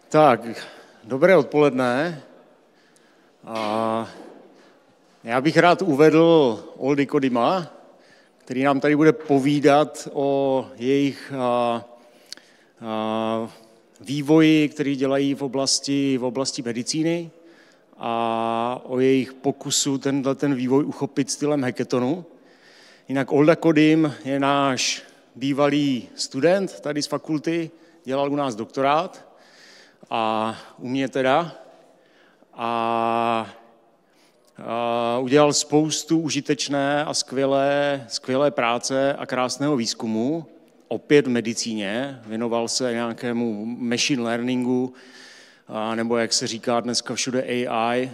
Tak, dobré odpoledne. Já bych rád uvedl Oldy Kodima, který nám tady bude povídat o jejich vývoji, který dělají v oblasti medicíny a o jejich pokusu ten vývoj uchopit stylem hackathonu. Jinak Olda Kodim je náš bývalý student tady z fakulty, dělal u nás doktorát a u mě teda. A udělal spoustu užitečné a skvělé práce a krásného výzkumu, opět v medicíně, věnoval se nějakému machine learningu, nebo jak se říká dneska všude AI,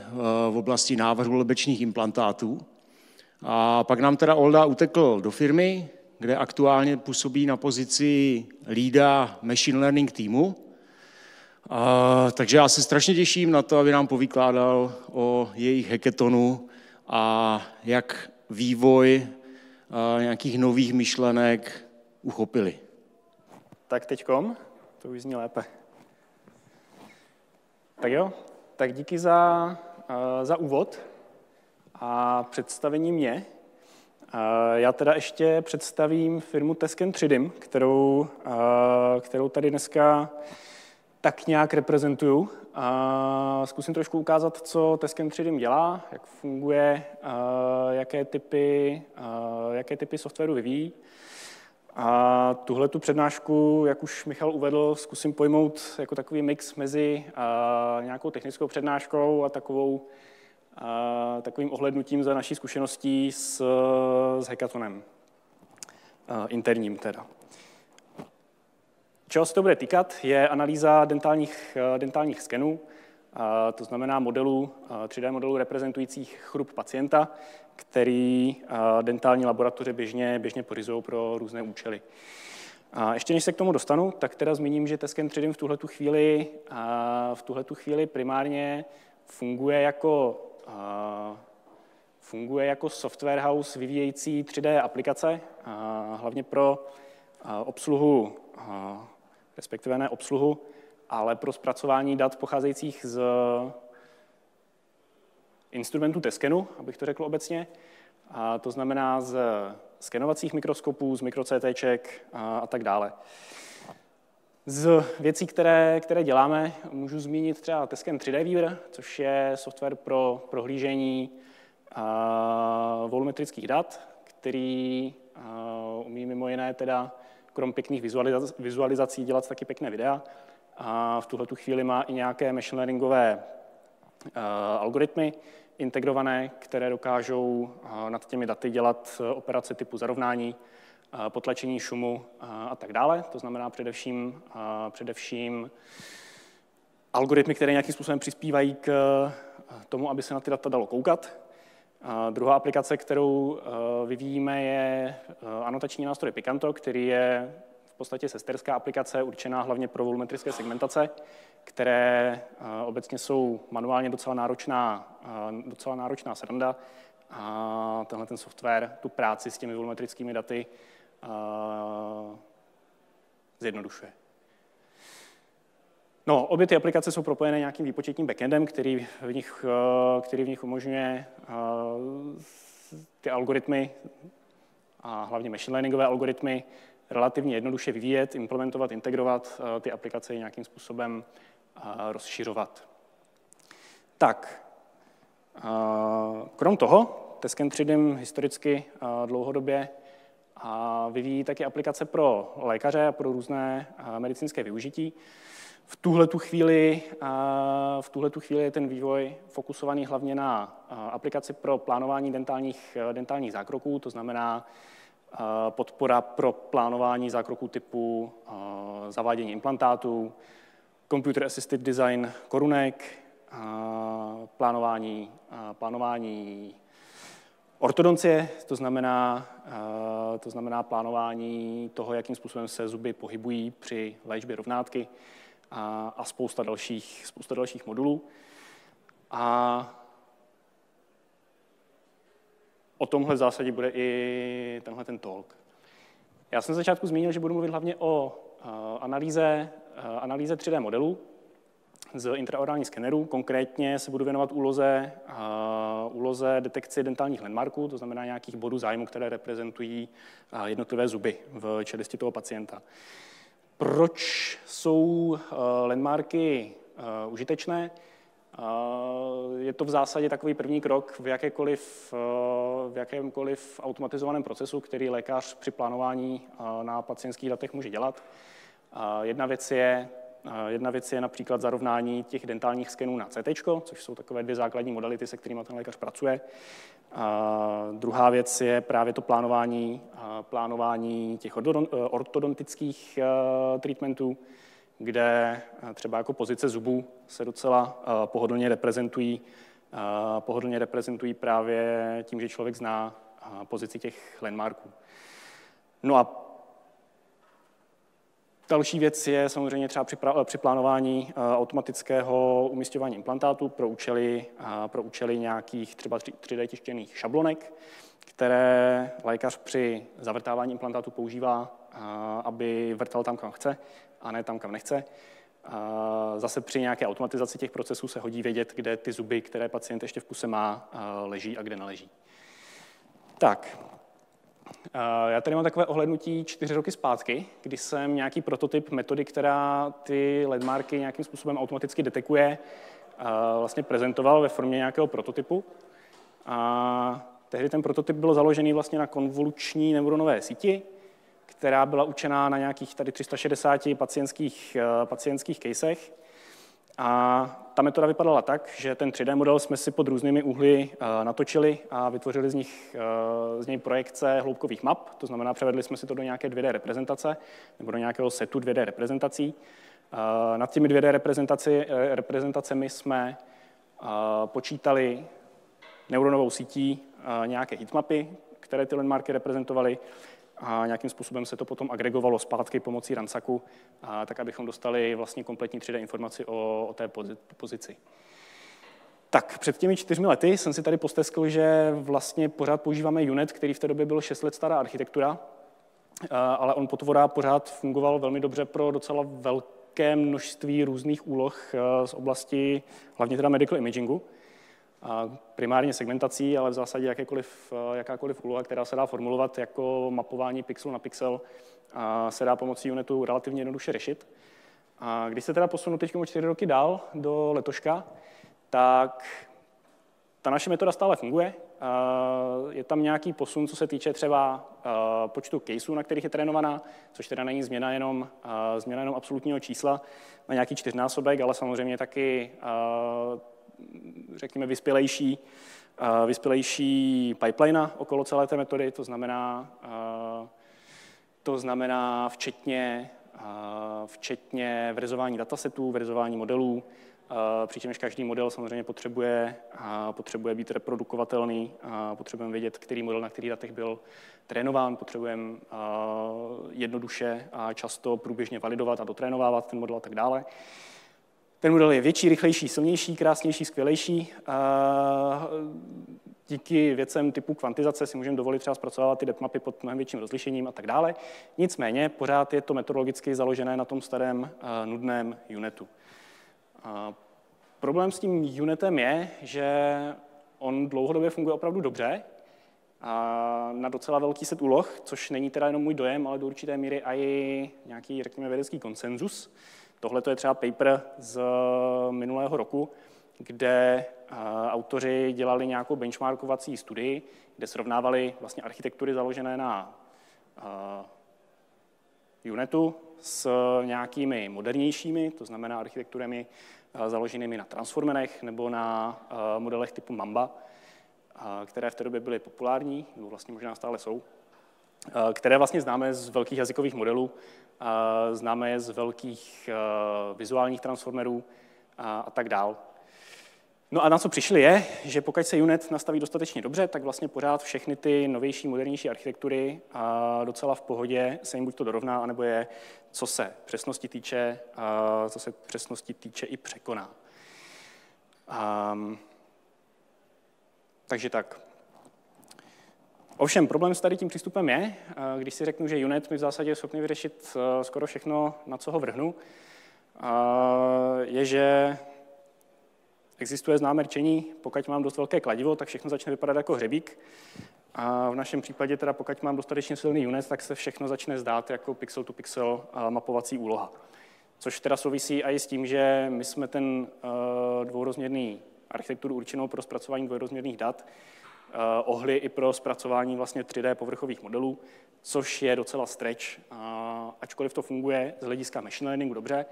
v oblasti návrhu lebečních implantátů. A pak nám teda Olda utekl do firmy, kde aktuálně působí na pozici lída machine learning týmu. Takže já se strašně těším na to, aby nám povykládal o jejich hackathonu a jak vývoj nějakých nových myšlenek uchopili. Tak teďkom, to už zní lépe. Tak jo, tak díky za úvod a představení mě. Já teda ještě představím firmu Tesken 3dim, kterou tady dneska tak nějak reprezentuju. Zkusím trošku ukázat, co Tesken 3dim dělá, jak funguje, jaké typy softwaru vyvíjí. A tuhletu přednášku, jak už Michal uvedl, zkusím pojmout jako takový mix mezi nějakou technickou přednáškou a takovým ohlednutím za naší zkušeností s hackathonem. Interním teda. Čeho se to bude týkat, je analýza dentálních skenů, to znamená 3D modelů reprezentujících chrup pacienta, který dentální laboratoře běžně pořizují pro různé účely. Ještě než se k tomu dostanu, tak teda zmíním, že Tesken 3dim v tuhletu chvíli primárně funguje jako software house vyvíjející 3D aplikace, hlavně pro obsluhu, respektive ne obsluhu, ale pro zpracování dat pocházejících z instrumentů Teskenu, abych to řekl obecně. To znamená z skenovacích mikroskopů, z mikro-CTček a tak dále. Z věcí, které děláme, můžu zmínit třeba Tesken 3D Viewer, což je software pro prohlížení volumetrických dat, který umí mimo jiné teda krom pěkných vizualizací dělat taky pěkné videa. A v tuhletu chvíli má i nějaké machine learningové algoritmy integrované, které dokážou nad těmi daty dělat operace typu zarovnání, potlačení šumu a tak dále. To znamená především algoritmy, které nějakým způsobem přispívají k tomu, aby se na ty data dalo koukat. Druhá aplikace, kterou vyvíjíme, je anotační nástroj Picanto, který je v podstatě sesterská aplikace určená hlavně pro volumetrické segmentace, které obecně jsou manuálně docela náročná sranda. A tenhle ten software tu práci s těmi volumetrickými daty zjednodušuje. No, obě ty aplikace jsou propojené nějakým výpočetním backendem, který v nich umožňuje ty algoritmy a hlavně machine learningové algoritmy relativně jednoduše vyvíjet, implementovat, integrovat, ty aplikace nějakým způsobem rozšiřovat. Tak, krom toho, Tesken 3dim historicky dlouhodobě vyvíjí taky aplikace pro lékaře a pro různé medicínské využití. V tuhletu chvíli je ten vývoj fokusovaný hlavně na aplikaci pro plánování dentálních zákroků, to znamená podpora pro plánování zákroků typu zavádění implantátů, computer assisted design korunek, plánování ortodoncie, to znamená plánování toho, jakým způsobem se zuby pohybují při léčbě rovnátky a spousta dalších modulů. A o tomhle v zásadě bude i tenhle ten talk. Já jsem na začátku zmínil, že budu mluvit hlavně o analýze 3D modelů. z intraorálních skenerů. Konkrétně se budu věnovat úloze detekce dentálních landmarků, to znamená nějakých bodů zájmu, které reprezentují jednotlivé zuby v čelisti toho pacienta. Proč jsou landmarky užitečné? Je to v zásadě takový první krok v jakémkoliv automatizovaném procesu, který lékař při plánování na pacientských datech může dělat. Jedna věc je například zarovnání těch dentálních skenů na CT, což jsou takové dvě základní modality, se kterými ten lékař pracuje. Druhá věc je právě to plánování těch ortodontických treatmentů, kde třeba jako pozice zubů se docela pohodlně reprezentují právě tím, že člověk zná pozici těch landmarků. No a další věc je samozřejmě třeba při plánování automatického umisťování implantátu pro účely nějakých třeba 3D tištěných šablonek, které lékař při zavrtávání implantátu používá, aby vrtal tam, kam chce, a ne tam, kam nechce. Zase při nějaké automatizaci těch procesů se hodí vědět, kde ty zuby, které pacient ještě v puse má, leží a kde neleží. Tak, já tady mám takové ohlédnutí 4 roky zpátky, kdy jsem nějaký prototyp metody, která ty landmarky nějakým způsobem automaticky detekuje, vlastně prezentoval ve formě nějakého prototypu. Tehdy ten prototyp byl založený vlastně na konvoluční neuronové síti, která byla učená na nějakých tady 360 pacientských casech. A ta metoda vypadala tak, že ten 3D model jsme si pod různými úhly natočili a vytvořili z něj projekce hloubkových map, to znamená, převedli jsme si to do nějaké 2D reprezentace nebo do nějakého setu 2D reprezentací. Nad těmi 2D reprezentacemi jsme počítali neuronovou sítí nějaké heatmapy, které ty landmarky reprezentovaly, a nějakým způsobem se to potom agregovalo zpátky pomocí Ransaku, tak abychom dostali vlastně kompletní 3D informaci o té pozici. Tak, před těmi 4 lety jsem si tady posteskl, že vlastně pořád používáme UNET, který v té době byl 6 let stará architektura, ale on pořád fungoval velmi dobře pro docela velké množství různých úloh z oblasti hlavně teda medical imagingu. Primárně segmentací, ale v zásadě jakákoliv úloha, která se dá formulovat jako mapování pixel na pixel, se dá pomocí UNETu relativně jednoduše řešit. A když se teda posunu teď o 4 roky dál do letoška, tak ta naše metoda stále funguje. Je tam nějaký posun, co se týče třeba počtu caseů, na kterých je trénovaná, což teda není změna jenom absolutního čísla na nějaký 4násobek, ale samozřejmě taky řekněme, vyspělejší pipeline okolo celé té metody, to znamená včetně vyrezování datasetů, vyrezování modelů, přičemž každý model samozřejmě potřebuje být reprodukovatelný, potřebujeme vědět, který model na kterých datech byl trénován, potřebujeme jednoduše a často průběžně validovat a dotrénovávat ten model a tak dále. Ten model je větší, rychlejší, silnější, krásnější, skvělejší. Díky věcem typu kvantizace si můžeme dovolit třeba zpracovávat ty depth mapy pod mnohem větším rozlišením a tak dále. Nicméně pořád je to metodologicky založené na tom starém nudném UNETu. Problém s tím UNETem je, že on dlouhodobě funguje opravdu dobře na docela velký set úloh, což není teda jenom můj dojem, ale do určité míry i nějaký, řekněme, vědecký konsenzus. Tohle je třeba paper z minulého roku, kde autoři dělali nějakou benchmarkovací studii, kde srovnávali vlastně architektury založené na UNETu s nějakými modernějšími, to znamená architekturami založenými na transformerech nebo na modelech typu Mamba, které v té době byly populární, nebo vlastně možná stále jsou, které vlastně známe z velkých jazykových modelů, známe je z velkých vizuálních transformerů a tak dál. No a na co přišli je, že pokud se UNET nastaví dostatečně dobře, tak vlastně pořád všechny ty novější, modernější architektury docela v pohodě se jim buď to dorovná, anebo je, co se přesnosti týče i překoná. Takže tak. Ovšem, problém s tady tím přístupem je, když si řeknu, že UNET mi v zásadě je schopný vyřešit skoro všechno, na co ho vrhnu, je, že Existuje známé rčení, pokud mám dost velké kladivo, tak všechno začne vypadat jako hřebík. A v našem případě teda, pokud mám dostatečně silný unit, tak se všechno začne zdát jako pixel to pixel mapovací úloha. Což teda souvisí i s tím, že my jsme ten dvourozměrný architekturu určenou pro zpracování dvojrozměrných dat ohli i pro zpracování vlastně 3D povrchových modelů, což je docela stretch, ačkoliv to funguje z hlediska machine learningu dobře,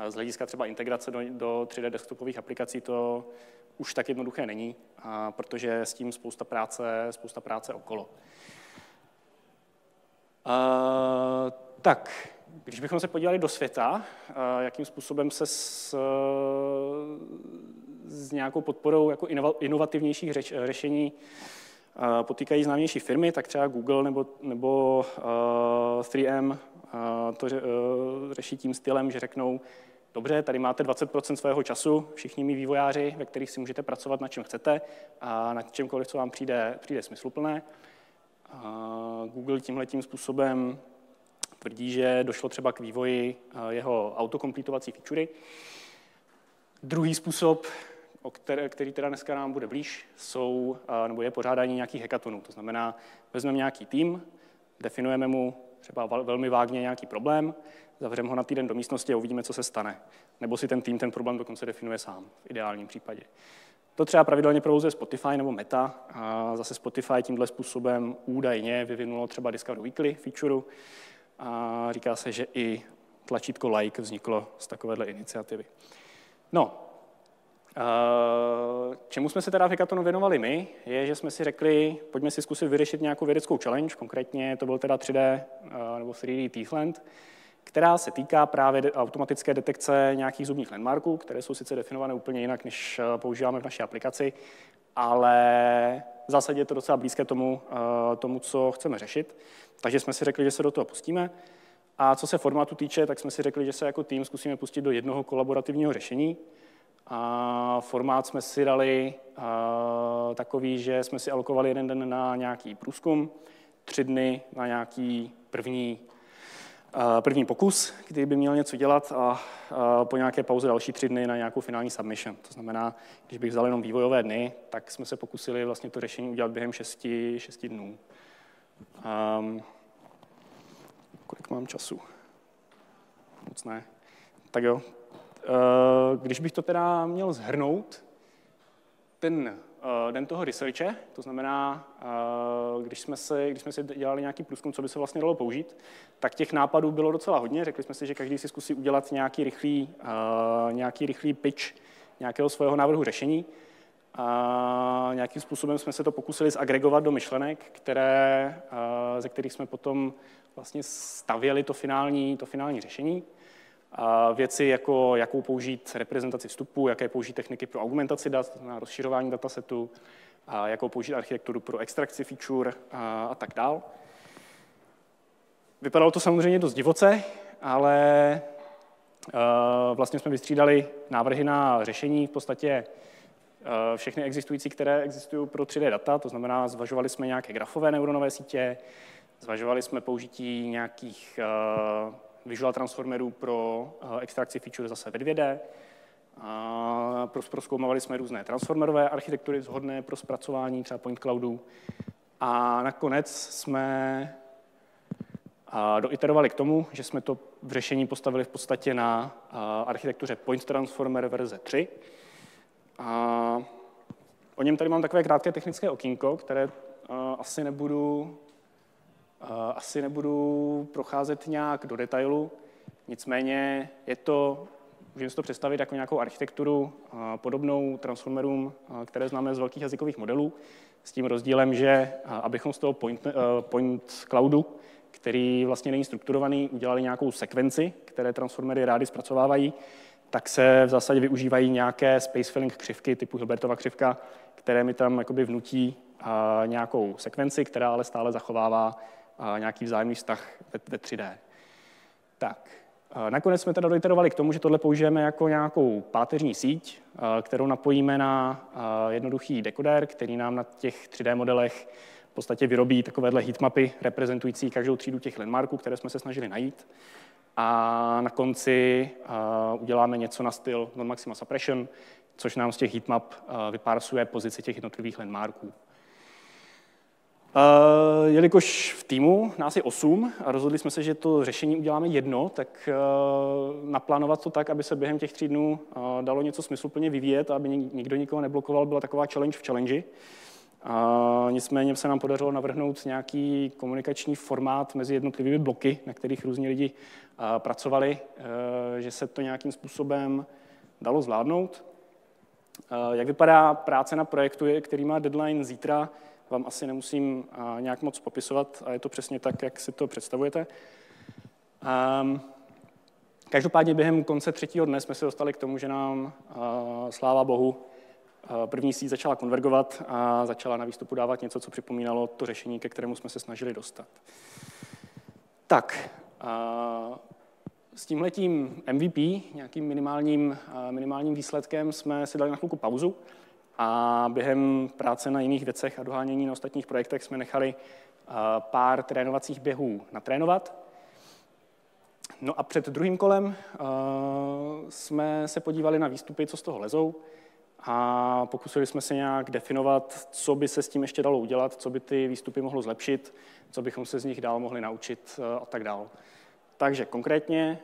z hlediska třeba integrace do 3D desktopových aplikací to už tak jednoduché není, protože s tím spousta práce okolo. Tak, když bychom se podívali do světa, jakým způsobem se s nějakou podporou jako inovativnějších řešení potýkají známější firmy, tak třeba Google nebo 3M to řeší tím stylem, že řeknou, dobře, tady máte 20% svého času, všichni mí vývojáři, ve kterých si můžete pracovat na čem chcete a na čemkoliv, co vám přijde smysluplné. Google tímhletím způsobem tvrdí, že došlo třeba k vývoji jeho autokompletovací featurey. Druhý způsob, který teda dneska nám bude blíž, je pořádání nějakých hackathonů. To znamená, vezmeme nějaký tým, definujeme mu třeba velmi vágně nějaký problém, zavřeme ho na týden do místnosti a uvidíme, co se stane. Nebo si ten tým ten problém dokonce definuje sám, v ideálním případě. To třeba pravidelně provozuje Spotify nebo Meta. A zase Spotify tímhle způsobem údajně vyvinulo třeba Discover Weekly feature. A říká se, že i tlačítko like vzniklo z takovéhle iniciativy. No, čemu jsme se teda v hackathonu věnovali my, je, že jsme si řekli, pojďme si zkusit vyřešit nějakou vědeckou challenge, konkrétně to byl teda 3D nebo 3D Teethland, která se týká právě automatické detekce nějakých zubních landmarků, které jsou sice definované úplně jinak, než používáme v naší aplikaci, ale v zásadě je to docela blízké tomu, co chceme řešit. Takže jsme si řekli, že se do toho pustíme. A co se formátu týče, tak jsme si řekli, že se jako tým zkusíme pustit do jednoho kolaborativního řešení. A formát jsme si dali takový, že jsme si alokovali 1 den na nějaký průzkum, 3 dny na nějaký první pokus, kdy by měl něco dělat a po nějaké pauze další 3 dny na nějakou finální submission. To znamená, když bych vzal jenom vývojové dny, tak jsme se pokusili vlastně to řešení udělat během 6 dnů. Kolik mám času? Moc ne. Tak jo. Když bych to teda měl shrnout, ten den toho researche, to znamená, když jsme si dělali nějaký průzkum, co by se vlastně dalo použít, tak těch nápadů bylo docela hodně. Řekli jsme si, že každý si zkusí udělat nějaký rychlý pitch nějakého svého návrhu řešení. Nějakým způsobem jsme se to pokusili zagregovat do myšlenek, ze kterých jsme potom vlastně stavěli to finální řešení. Věci jako jakou použít reprezentaci vstupu, jaké použít techniky pro augmentaci dat, na rozšiřování datasetu, jakou použít architekturu pro extrakci feature a tak dál. Vypadalo to samozřejmě dost divoce, ale vlastně jsme vystřídali návrhy na řešení v podstatě všechny existující, které existují pro 3D data, to znamená, zvažovali jsme nějaké grafové neuronové sítě, zvažovali jsme použití nějakých Visual transformerů pro extrakci feature zase ve 2D. Prozkoumovali jsme různé transformerové architektury vhodné pro zpracování třeba point cloudů. A nakonec jsme doiterovali k tomu, že jsme to v řešení postavili v podstatě na architektuře Point Transformer verze 3. O něm tady mám takové krátké technické okýnko, které asi nebudu procházet nějak do detailu, nicméně můžeme si to představit jako nějakou architekturu podobnou transformerům, které známe z velkých jazykových modelů, s tím rozdílem, že abychom z toho point cloudu, který vlastně není strukturovaný, udělali nějakou sekvenci, které transformery rády zpracovávají, tak se v zásadě využívají nějaké space filling křivky typu Hilbertova křivka, které mi tam jakoby vnutí nějakou sekvenci, která ale stále zachovává nějaký vzájemný vztah ve 3D. Tak, nakonec jsme teda doiterovali k tomu, že tohle použijeme jako nějakou páteřní síť, kterou napojíme na jednoduchý dekoder, který nám na těch 3D modelech v podstatě vyrobí takovéhle heatmapy reprezentující každou třídu těch landmarků, které jsme se snažili najít. A na konci uděláme něco na styl non-maxima suppression, což nám z těch heatmap vyparsuje pozici těch jednotlivých landmarků. Jelikož v týmu nás je 8 a rozhodli jsme se, že to řešení uděláme jedno, tak naplánovat to tak, aby se během těch 3 dnů dalo něco smysluplně vyvíjet a aby nikdo nikoho neblokoval, byla taková challenge v challenge. Nicméně se nám podařilo navrhnout nějaký komunikační formát mezi jednotlivými bloky, na kterých různí lidi pracovali, že se to nějakým způsobem dalo zvládnout. Jak vypadá práce na projektu, který má deadline zítra, vám asi nemusím nějak moc popisovat a je to přesně tak, jak si to představujete. Každopádně během konce 3. dne jsme se dostali k tomu, že nám, sláva bohu, první síť začala konvergovat a začala na výstupu dávat něco, co připomínalo to řešení, ke kterému jsme se snažili dostat. Tak, s tímhletím MVP, nějakým minimálním výsledkem, jsme si dali na chvilku pauzu a během práce na jiných věcech a dohánění na ostatních projektech jsme nechali pár trénovacích běhů natrénovat. No a před druhým kolem jsme se podívali na výstupy, co z toho lezou, a pokusili jsme se nějak definovat, co by se s tím ještě dalo udělat, co by ty výstupy mohlo zlepšit, co bychom se z nich dál mohli naučit a tak dál. Takže konkrétně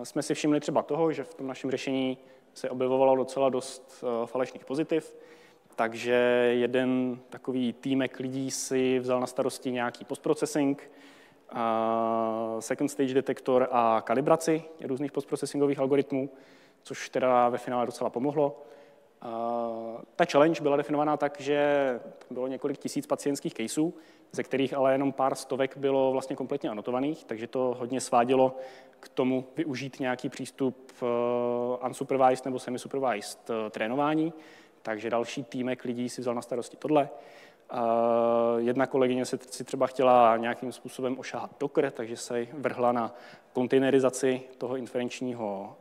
jsme si všimli třeba toho, že v tom našem řešení se objevovalo docela dost falešných pozitiv, takže jeden takový týmek lidí si vzal na starosti nějaký postprocessing, second stage detektor a kalibraci různých postprocesingových algoritmů, což teda ve finále docela pomohlo. Ta challenge byla definovaná tak, že bylo několik tisíc pacientských caseů, ze kterých ale jenom pár stovek bylo vlastně kompletně anotovaných, takže to hodně svádělo k tomu využít nějaký přístup unsupervised nebo semi-supervised trénování, takže další týmek lidí si vzal na starosti tohle. Jedna kolegyně si třeba chtěla nějakým způsobem ošahat Docker, takže se vrhla na kontejnerizaci toho inferenčního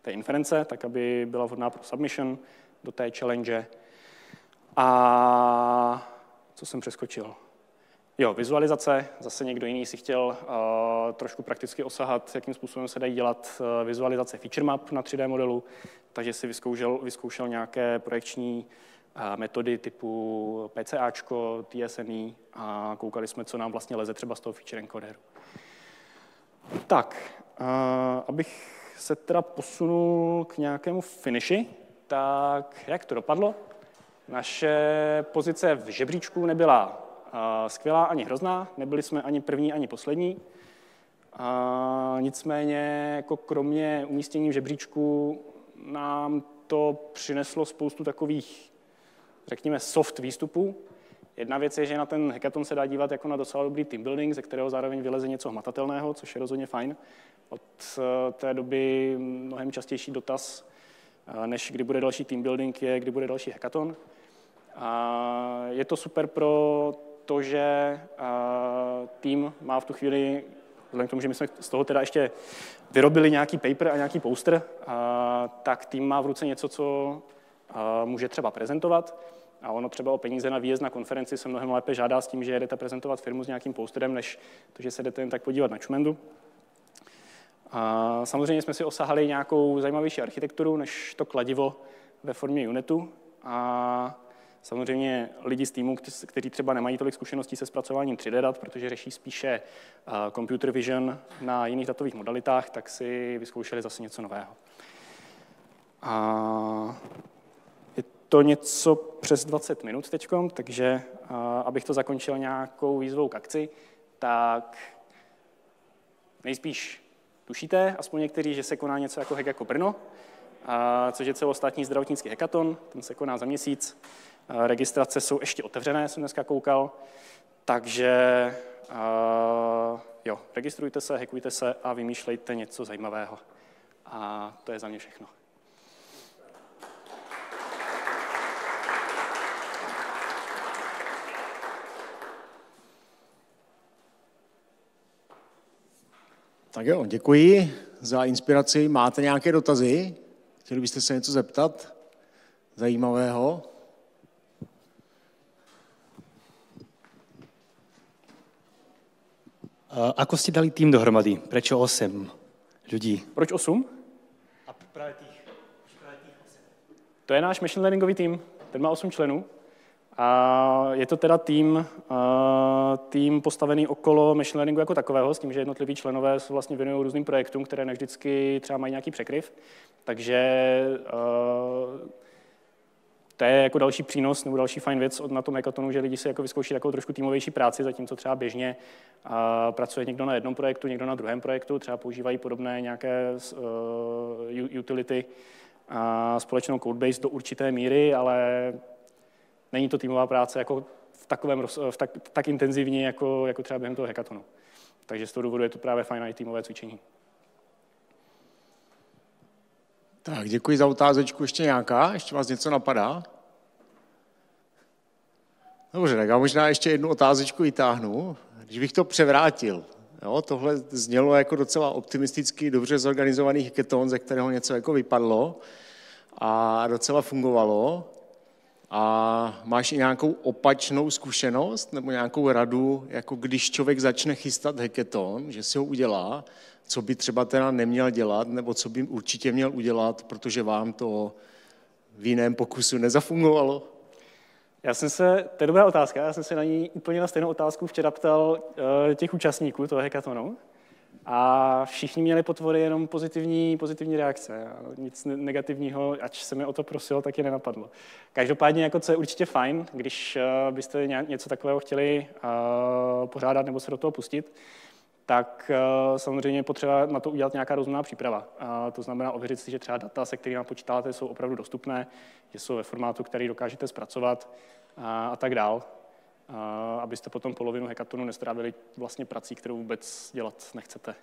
té inference, tak aby byla vhodná pro submission do té challenge. A co jsem přeskočil? Jo, vizualizace. Zase někdo jiný si chtěl trošku prakticky osahat, jakým způsobem se dají dělat vizualizace feature map na 3D modelu, takže si vyzkoušel nějaké projekční metody typu PCAčko, TSNE a koukali jsme, co nám vlastně leze třeba z toho feature encoderu. Tak, abych se teda posunul k nějakému finishi, tak jak to dopadlo? Naše pozice v žebříčku nebyla skvělá ani hrozná, nebyli jsme ani první, ani poslední. Nicméně jako kromě umístění v žebříčku nám to přineslo spoustu takových, řekněme, soft výstupů. Jedna věc je, že na ten hackathon se dá dívat jako na docela dobrý team building, ze kterého zároveň vyleze něco hmatatelného, což je rozhodně fajn. Od té doby mnohem častější dotaz, než kdy bude další team building, je, kdy bude další hackathon. Je to super pro to, že tým má v tu chvíli, vzhledem k tomu, že my jsme z toho teda ještě vyrobili nějaký paper a nějaký poster, tak tým má v ruce něco, co může třeba prezentovat. A ono třeba o peníze na výjezd na konferenci se mnohem lépe žádá s tím, že jedete prezentovat firmu s nějakým posterem, než to, že se jdete jen tak podívat na čumendu. A samozřejmě jsme si osahali nějakou zajímavější architekturu, než to kladivo ve formě Unitu. A samozřejmě lidi z týmu, kteří třeba nemají tolik zkušeností se zpracováním 3D dat, protože řeší spíše computer vision na jiných datových modalitách, tak si vyzkoušeli zase něco nového. Je to něco přes 20 minut teďkom, takže abych to zakončil nějakou výzvou k akci, tak nejspíš tušíte, aspoň někteří, že se koná něco jako Hack jako Brno, což je celostátní zdravotnický hackathon, ten se koná za měsíc. Registrace jsou ještě otevřené, jsem dneska koukal, takže jo, registrujte se, hackujte se a vymýšlejte něco zajímavého. A to je za mě všechno. Tak jo, děkuji za inspiraci. Máte nějaké dotazy? Chtěli byste se něco zeptat zajímavého? Ako ste dali tým dohromady? Prečo 8 ľudí? Proč 8? A práve tých 8. To je náš machine learningový tým, ten má 8 členů. A je to teda tým postavený okolo machine learningu jako takového, s tím, že jednotliví členové se vlastně věnují různým projektům, které ne vždycky třeba mají nějaký překryv. Takže to je jako další přínos nebo další fajn věc na tom hackathonu, že lidi si jako vyzkouší takovou trošku týmovější práci, zatímco třeba běžně pracuje někdo na jednom projektu, někdo na druhém projektu, třeba používají podobné nějaké utility a společnou codebase do určité míry, ale není to týmová práce jako tak intenzivní, jako třeba během toho hackathonu. Takže z toho důvodu je to právě fajn i týmové cvičení. Tak, děkuji za otázečku. Ještě nějaká? Ještě vás něco napadá? Dobře, tak já možná ještě jednu otázečku vytáhnu. Když bych to převrátil, jo, tohle znělo jako docela optimisticky, dobře zorganizovaný hackathon, ze kterého něco jako vypadlo a docela fungovalo. A máš i nějakou opačnou zkušenost nebo nějakou radu, jako když člověk začne chystat hackathon, že si ho udělá, co by třeba teda neměl dělat, nebo co by určitě měl udělat, protože vám to v jiném pokusu nezafungovalo? To je dobrá otázka, já jsem se na ní úplně na stejnou otázku včera ptal těch účastníků toho hackathonu a všichni měli po tvory jenom pozitivní reakce. Nic negativního, ač se mi o to prosil, tak je nenapadlo. Každopádně, jako co je určitě fajn, když byste něco takového chtěli pořádat nebo se do toho pustit, tak samozřejmě je potřeba na to udělat nějaká rozumná příprava. To znamená ověřit si, že třeba data, se kterými počítáte, jsou opravdu dostupné, že jsou ve formátu, který dokážete zpracovat a tak dál. Abyste potom polovinu hackathonu nestrávili vlastně prací, kterou vůbec dělat nechcete.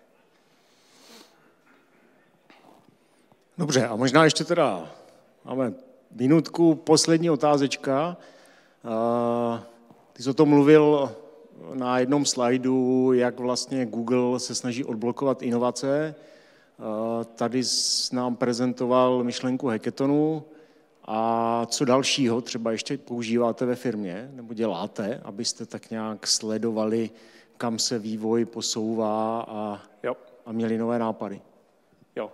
Dobře, a možná ještě teda máme minutku, poslední otázečka. Ty jsi o tom mluvil na jednom slajdu, jak vlastně Google se snaží odblokovat inovace. Tady nám prezentoval myšlenku hackathonu. A co dalšího třeba ještě používáte ve firmě nebo děláte, abyste tak nějak sledovali, kam se vývoj posouvá a měli nové nápady? Jo.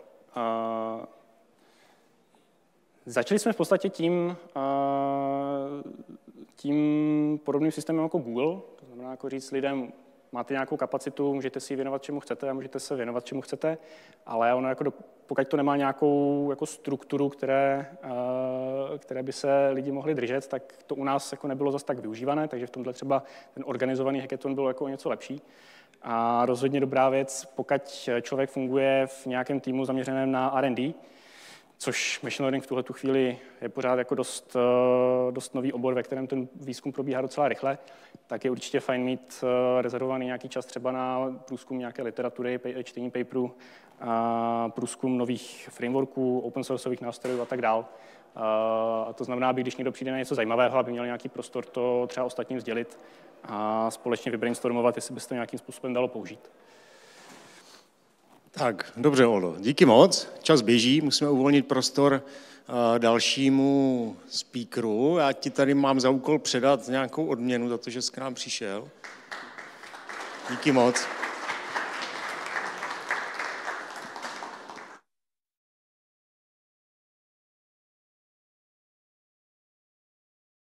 Začali jsme v podstatě tím podobným systémem jako Google. To znamená jako říct lidem, máte nějakou kapacitu, můžete si ji věnovat čemu chcete a můžete se věnovat čemu chcete, ale ono jako pokud to nemá nějakou jako strukturu, které by se lidi mohli držet, tak to u nás jako nebylo zas tak využívané, takže v tomhle třeba ten organizovaný hackathon byl jako něco lepší. A rozhodně dobrá věc, pokud člověk funguje v nějakém týmu zaměřeném na R&D, což machine learning v tuhletu chvíli je pořád jako dost nový obor, ve kterém ten výzkum probíhá docela rychle, tak je určitě fajn mít rezervovaný nějaký čas třeba na průzkum nějaké literatury, čtení paperů, průzkum nových frameworků, open sourceových nástrojů a tak dál. A to znamená, aby když někdo přijde na něco zajímavého, aby měl nějaký prostor to třeba ostatním sdělit a společně vybrainstormovat, jestli by se to nějakým způsobem dalo použít. Tak, dobře, Oldo, díky moc. Čas běží, musíme uvolnit prostor dalšímu speakeru. Já ti tady mám za úkol předat nějakou odměnu za to, že jsi k nám přišel. Díky moc.